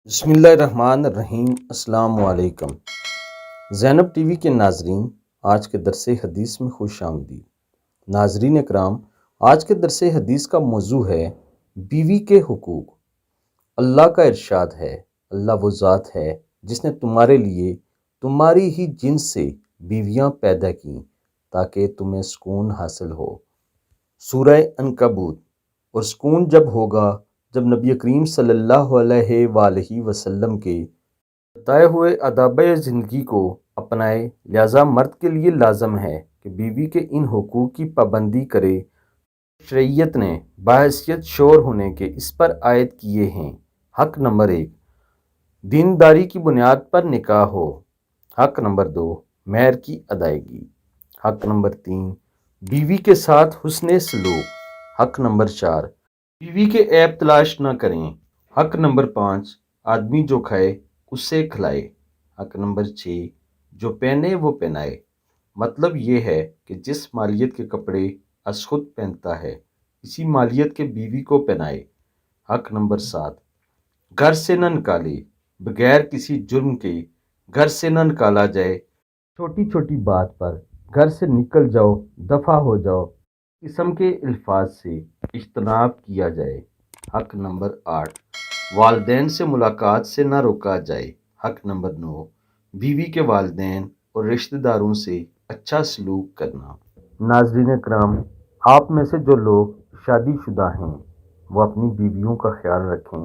بسم اللہ الرحمن الرحیم۔ السلام علیکم زینب ٹی وی کے ناظرین، آج کے درس حدیث میں خوش آمدید۔ ناظرین اکرام، آج کے درس حدیث کا موضوع ہے بیوی کے حقوق۔ اللہ کا ارشاد ہے، اللہ وہ ذات ہے جس نے تمہارے لیے تمہاری ہی جنس سے بیویاں پیدا کیں تاکہ تمہیں سکون حاصل ہو۔ سورہ عنکبوت۔ اور سکون جب ہوگا جب نبی کریم صلی اللہ علیہ وآلہ وسلم کے بتائے ہوئے آداب زندگی کو اپنائے، لہذا مرد کے لیے لازم ہے کہ بیوی کے ان حقوق کی پابندی کرے۔ شریعت نے بحیثیت شوہر ہونے کے اس پر عائد کیے ہیں۔ حق نمبر 1، دینداری کی بنیاد پر نکاح ہو۔ حق نمبر 2، مہر کی ادائیگی۔ حق نمبر 3، بیوی کے ساتھ حسن سلوک۔ حق نمبر 4، بیوی کے عیب تلاش نہ کریں۔ حق نمبر 5، آدمی جو کھائے اسے کھلائے۔ حق نمبر 6، جو پہنے وہ پہنائے۔ مطلب یہ ہے کہ جس مالیت کے کپڑے از خود پہنتا ہے اسی مالیت کے بیوی کو پہنائے۔ حق نمبر 7، گھر سے نہ نکالے، بغیر کسی جرم کے گھر سے نہ نکالا جائے۔ چھوٹی چھوٹی بات پر گھر سے نکل جاؤ، دفع ہو جاؤ، قسم کے الفاظ سے اجتناب کیا جائے۔ حق نمبر 8، والدین سے ملاقات سے نہ روکا جائے۔ حق نمبر 9، بیوی کے والدین اور رشتہ داروں سے اچھا سلوک کرنا۔ ناظرین اکرام، آپ میں سے جو لوگ شادی شدہ ہیں وہ اپنی بیویوں کا خیال رکھیں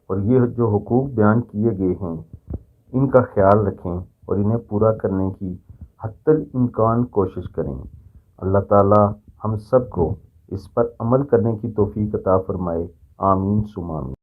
اور یہ جو حقوق بیان کیے گئے ہیں ان کا خیال رکھیں اور انہیں پورا کرنے کی حتی الامکان کوشش کریں۔ اللہ تعالی ہم سب کو اس پر عمل کرنے کی توفیق عطا فرمائے۔ آمین ثم آمین۔